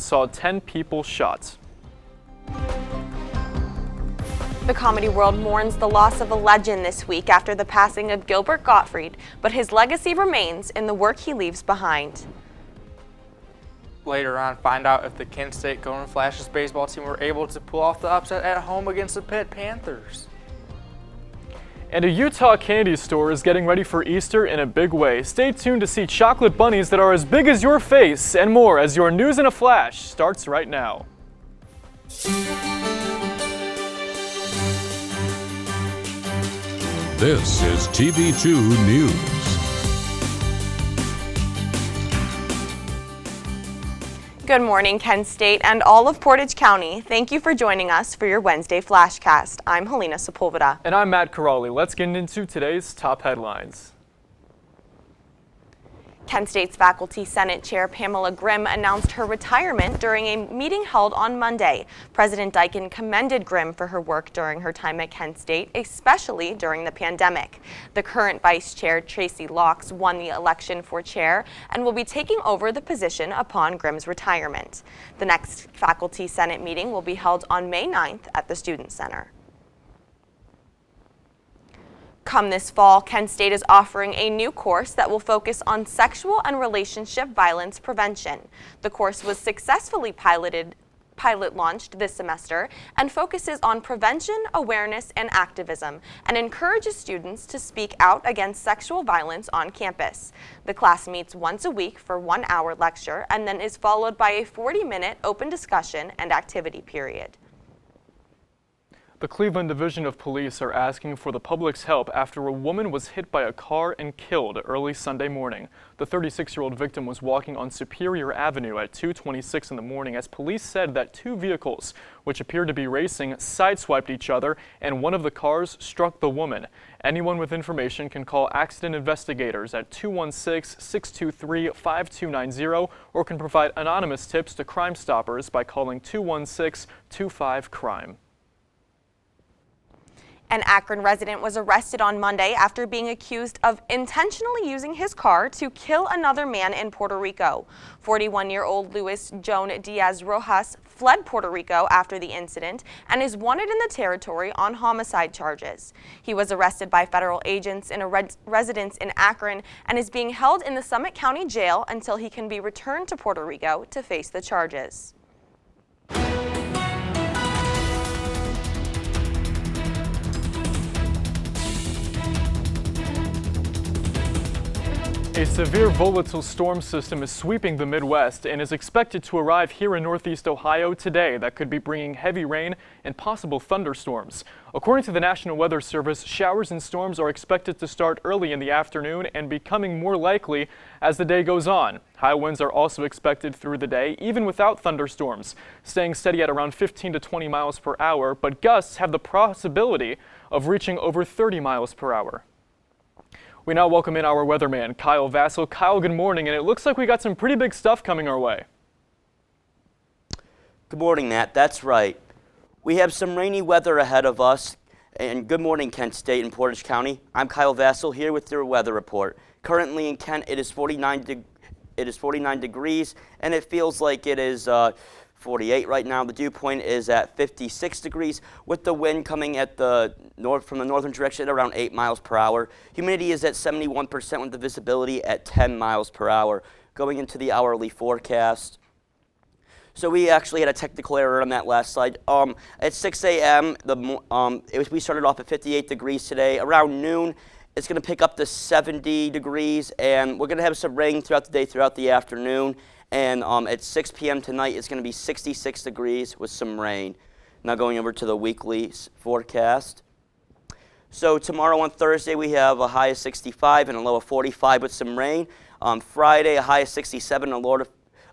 saw 10 people shot. The comedy world mourns the loss of a legend this week after the passing of Gilbert Gottfried, but his legacy remains in the work he leaves behind. Later on, find out if the Kent State Golden Flashes baseball team were able to pull off the upset at home against the Pitt Panthers. And a Utah candy store is getting ready for Easter in a big way. Stay tuned to see chocolate bunnies that are as big as your face and more as your News in a Flash starts right now. This is TV2 News. Good morning, Kent State and all of Portage County. Thank you for joining us for your Wednesday FlashCast. I'm Helena Sepulveda. And I'm Matt Carali. Let's get into today's top headlines. Kent State's Faculty Senate Chair Pamela Grimm announced her retirement during a meeting held on Monday. President Deichen commended Grimm for her work during her time at Kent State, especially during the pandemic. The current Vice Chair, Tracy Laux, won the election for chair and will be taking over the position upon Grimm's retirement. The next Faculty Senate meeting will be held on May 9th at the Student Center. Come this fall, Kent State is offering a new course that will focus on sexual and relationship violence prevention. The course was successfully pilot launched this semester and focuses on prevention, awareness, and activism, and encourages students to speak out against sexual violence on campus. The class meets once a week for 1 hour lecture and then is followed by a 40-minute open discussion and activity period. The Cleveland Division of Police are asking for the public's help after a woman was hit by a car and killed early Sunday morning. The 36-year-old victim was walking on Superior Avenue at 2:26 in the morning as police said that two vehicles, which appeared to be racing, sideswiped each other and one of the cars struck the woman. Anyone with information can call accident investigators at 216-623-5290 or can provide anonymous tips to Crime Stoppers by calling 216-25-CRIME. An Akron resident was arrested on Monday after being accused of intentionally using his car to kill another man in Puerto Rico. 41-year-old Luis Joan Diaz Rojas fled Puerto Rico after the incident and is wanted in the territory on homicide charges. He was arrested by federal agents in a residence in Akron and is being held in the Summit County Jail until he can be returned to Puerto Rico to face the charges. A severe volatile storm system is sweeping the Midwest and is expected to arrive here in Northeast Ohio today that could be bringing heavy rain and possible thunderstorms. According to the National Weather Service, showers and storms are expected to start early in the afternoon and becoming more likely as the day goes on. High winds are also expected through the day, even without thunderstorms, staying steady at around 15 to 20 miles per hour, but gusts have the possibility of reaching over 30 miles per hour. We now welcome in our weatherman, Kyle Vasil. Kyle, good morning, and it looks like we got some pretty big stuff coming our way. Good morning, Matt. That's right. We have some rainy weather ahead of us, and good morning, Kent State and Portage County. I'm Kyle Vasil here with your weather report. Currently in Kent, it is 49 degrees, and it feels like it is 48 right now. The dew point is at 56 degrees with the wind coming at from the northern direction at around 8 miles per hour. Humidity is at 71% with the visibility at 10 miles per hour. Going into the hourly forecast. So we actually had a technical error on that last slide. At 6 a.m., we started off at 58 degrees today. Around noon, it's going to pick up to 70 degrees, and we're going to have some rain throughout the day, throughout the afternoon. And at 6 p.m. tonight, it's going to be 66 degrees with some rain. Now going over to the weekly forecast. So tomorrow on Thursday, we have a high of 65 and a low of 45 with some rain. On Friday, a high of 67 and a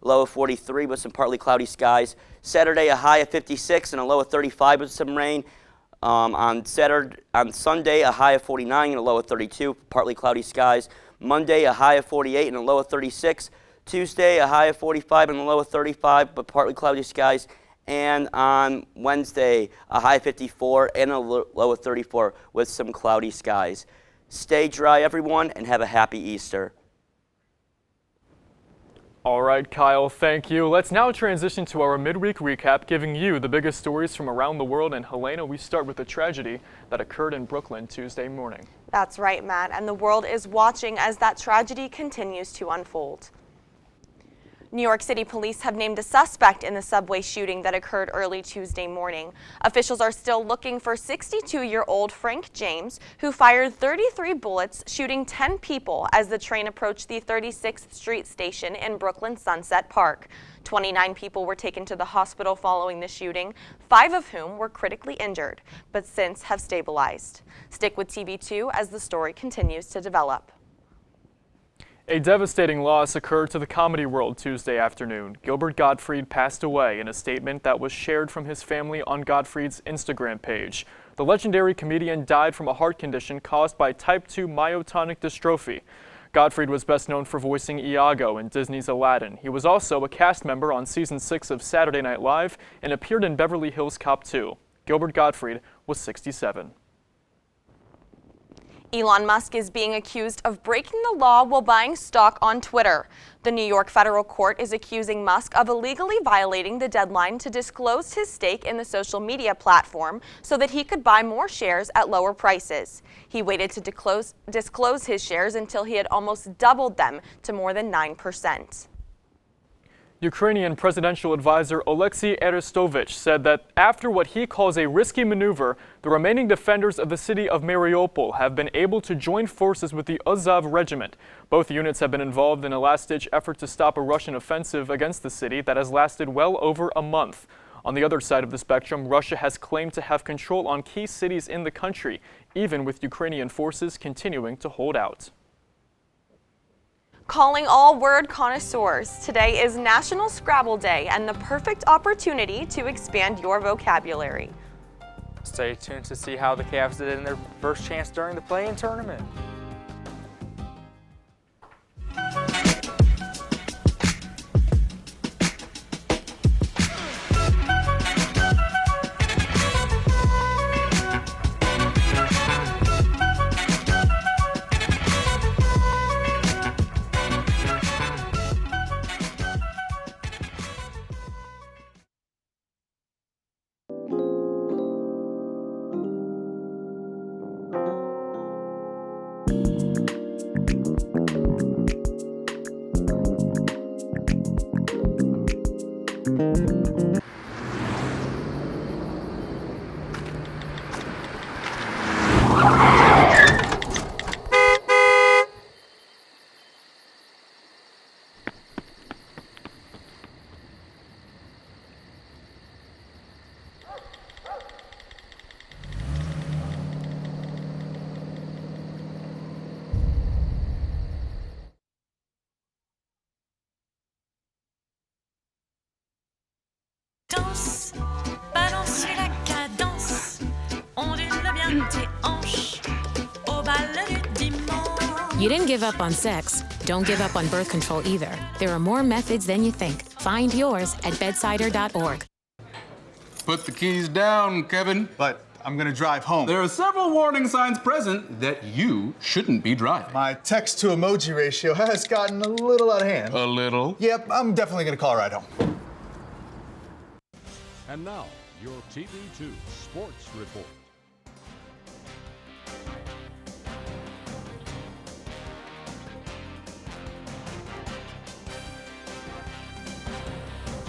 low of 43 with some partly cloudy skies. Saturday, a high of 56 and a low of 35 with some rain. On Sunday, a high of 49 and a low of 32, partly cloudy skies. Monday, a high of 48 and a low of 36. Tuesday, a high of 45 and a low of 35, but partly cloudy skies. And on Wednesday, a high of 54 and a low of 34 with some cloudy skies. Stay dry, everyone, and have a happy Easter. All right, Kyle, thank you. Let's now transition to our midweek recap, giving you the biggest stories from around the world. And Helena, we start with the tragedy that occurred in Brooklyn Tuesday morning. That's right, Matt, and the world is watching as that tragedy continues to unfold. New York City police have named a suspect in the subway shooting that occurred early Tuesday morning. Officials are still looking for 62-year-old Frank James, who fired 33 bullets, shooting 10 people as the train approached the 36th Street station in Brooklyn Sunset Park. 29 people were taken to the hospital following the shooting, 5 of whom were critically injured, but since have stabilized. Stick with TV2 as the story continues to develop. A devastating loss occurred to the comedy world Tuesday afternoon. Gilbert Gottfried passed away in a statement that was shared from his family on Gottfried's Instagram page. The legendary comedian died from a heart condition caused by type 2 myotonic dystrophy. Gottfried was best known for voicing Iago in Disney's Aladdin. He was also a cast member on season 6 of Saturday Night Live and appeared in Beverly Hills Cop 2. Gilbert Gottfried was 67. Elon Musk is being accused of breaking the law while buying stock on Twitter. The New York federal court is accusing Musk of illegally violating the deadline to disclose his stake in the social media platform so that he could buy more shares at lower prices. He waited to disclose his shares until he had almost doubled them to more than 9%. Ukrainian presidential advisor Oleksiy Arestovich said that after what he calls a risky maneuver, the remaining defenders of the city of Mariupol have been able to join forces with the Azov regiment. Both units have been involved in a last-ditch effort to stop a Russian offensive against the city that has lasted well over a month. On the other side of the spectrum, Russia has claimed to have control on key cities in the country, even with Ukrainian forces continuing to hold out. Calling all word connoisseurs, today is National Scrabble Day and the perfect opportunity to expand your vocabulary. Stay tuned to see how the Cavs did in their first chance during the play-in tournament. Danse, balance la cadence, ondule bien tes hanches, au bal du dimanche. You didn't give up on sex. Don't give up on birth control either. There are more methods than you think. Find yours at bedsider.org. Put the keys down, Kevin. But I'm gonna drive home. There are several warning signs present that you shouldn't be driving. My text to emoji ratio has gotten a little out of hand. A little? Yep, I'm definitely gonna call a ride home. And now, your TV2 Sports Report.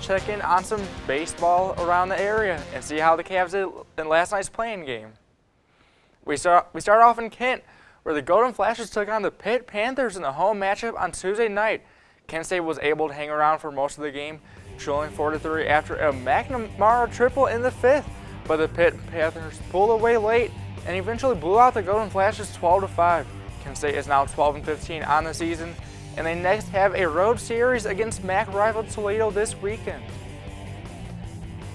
Check in on some baseball around the area and see how the Cavs did in last night's play-in game. We start off in Kent, where the Golden Flashes took on the Pitt Panthers in a home matchup on Tuesday night. Kent State was able to hang around for most of the game, trailing 4-3 after a McNamara triple in the 5th, but the Pitt Panthers pulled away late and eventually blew out the Golden Flashes 12-5. Kent State is now 12-15 on the season, and they next have a road series against MAC rival Toledo this weekend.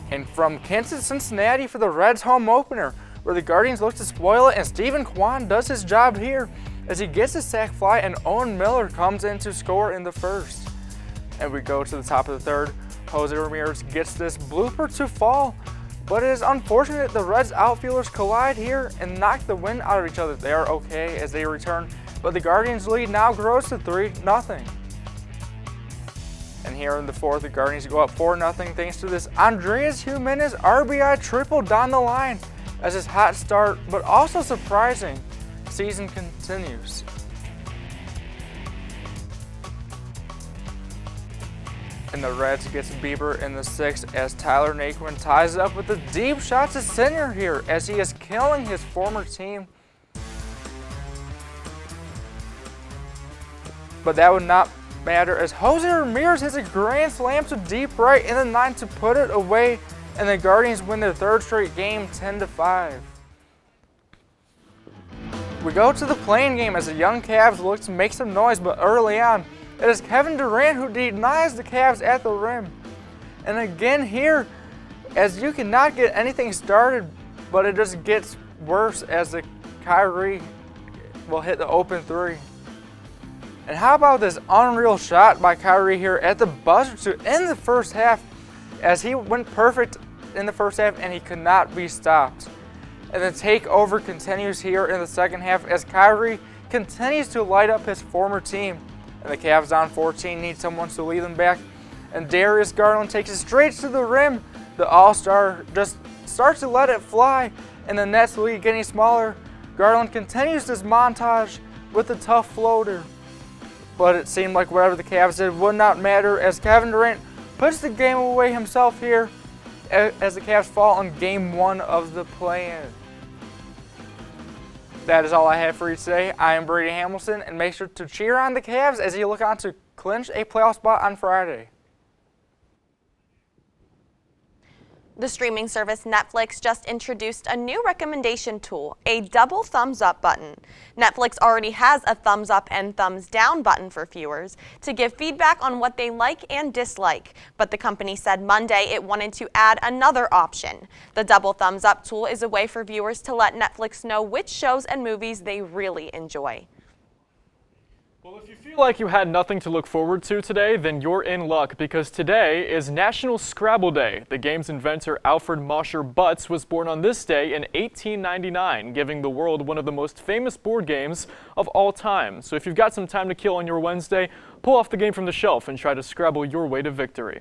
And from Kent to Cincinnati for the Reds home opener, where the Guardians look to spoil it, and Stephen Kwan does his job here as he gets a sac fly and Owen Miller comes in to score in the first. And we go to the top of the third. Jose Ramirez gets this blooper to fall, but it is unfortunate the Reds outfielders collide here and knock the wind out of each other. They are okay as they return, but the Guardians' lead now grows to 3-0. And here in the fourth, the Guardians go up 4-0 thanks to this Andreas Jimenez RBI triple down the line as his hot start, but also surprising. Season continues. And the Reds gets Bieber in the sixth as Tyler Naquin ties it up with a deep shot to center here as he is killing his former team. But that would not matter as Jose Ramirez hits a grand slam to deep right in the ninth to put it away, and the Guardians win their third straight game 10-5. We go to the playing game as the young Cavs look to make some noise, but early on, it is Kevin Durant who denies the Cavs at the rim. And again here, as you cannot get anything started, but it just gets worse as the Kyrie will hit the open three. And how about this unreal shot by Kyrie here at the buzzer to end the first half, as he went perfect in the first half and he could not be stopped. And the takeover continues here in the second half as Kyrie continues to light up his former team. And the Cavs down 14 need someone to lead them back. And Darius Garland takes it straight to the rim. The All-Star just starts to let it fly, and the Nets lead getting smaller. Garland continues this montage with a tough floater. But it seemed like whatever the Cavs did would not matter as Kevin Durant puts the game away himself here as the Cavs fall on game one of the play-in. That is all I have for you today. I am Brady Hamilton, and make sure to cheer on the Cavs as you look on to clinch a playoff spot on Friday. The streaming service Netflix just introduced a new recommendation tool, a double thumbs up button. Netflix already has a thumbs up and thumbs down button for viewers to give feedback on what they like and dislike, but the company said Monday it wanted to add another option. The double thumbs up tool is a way for viewers to let Netflix know which shows and movies they really enjoy. Well, if you feel like you had nothing to look forward to today, then you're in luck because today is National Scrabble Day. The game's inventor Alfred Mosher Butts was born on this day in 1899, giving the world one of the most famous board games of all time. So if you've got some time to kill on your Wednesday, pull off the game from the shelf and try to Scrabble your way to victory.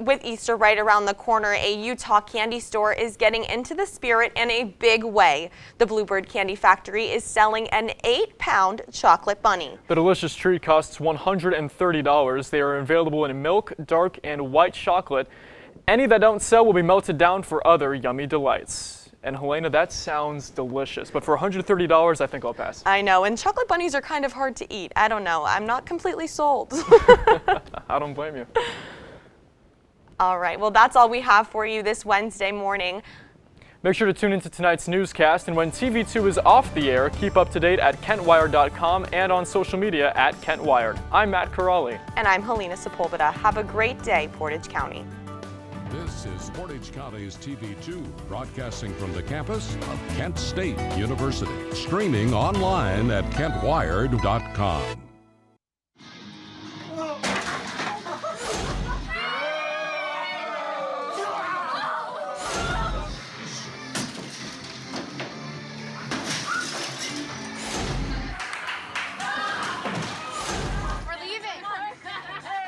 With Easter right around the corner, a Utah candy store is getting into the spirit in a big way. The Bluebird Candy Factory is selling an 8-pound chocolate bunny. The delicious treat costs $130. They are available in milk, dark, and white chocolate. Any that don't sell will be melted down for other yummy delights. And Helena, that sounds delicious, but for $130, I think I'll pass. I know, and chocolate bunnies are kind of hard to eat. I don't know, I'm not completely sold. I don't blame you. All right, well, that's all we have for you this Wednesday morning. Make sure to tune into tonight's newscast, and when TV2 is off the air, keep up to date at KentWired.com and on social media at KentWired. I'm Matt Corrali. And I'm Helena Sepulveda. Have a great day, Portage County. This is Portage County's TV2, broadcasting from the campus of Kent State University. Streaming online at KentWired.com.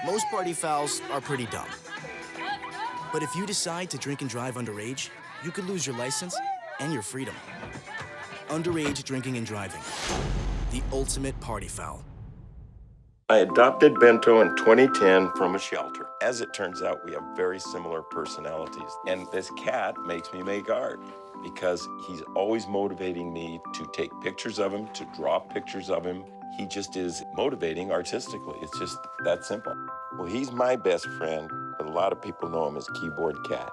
Most party fouls are pretty dumb. But if you decide to drink and drive underage, you could lose your license and your freedom. Underage drinking and driving. The ultimate party foul. I adopted Bento in 2010 from a shelter. As it turns out, we have very similar personalities. And this cat makes me make art because he's always motivating me to take pictures of him, to draw pictures of him. He just is motivating artistically. It's just that simple. Well, he's my best friend, but a lot of people know him as Keyboard Cat.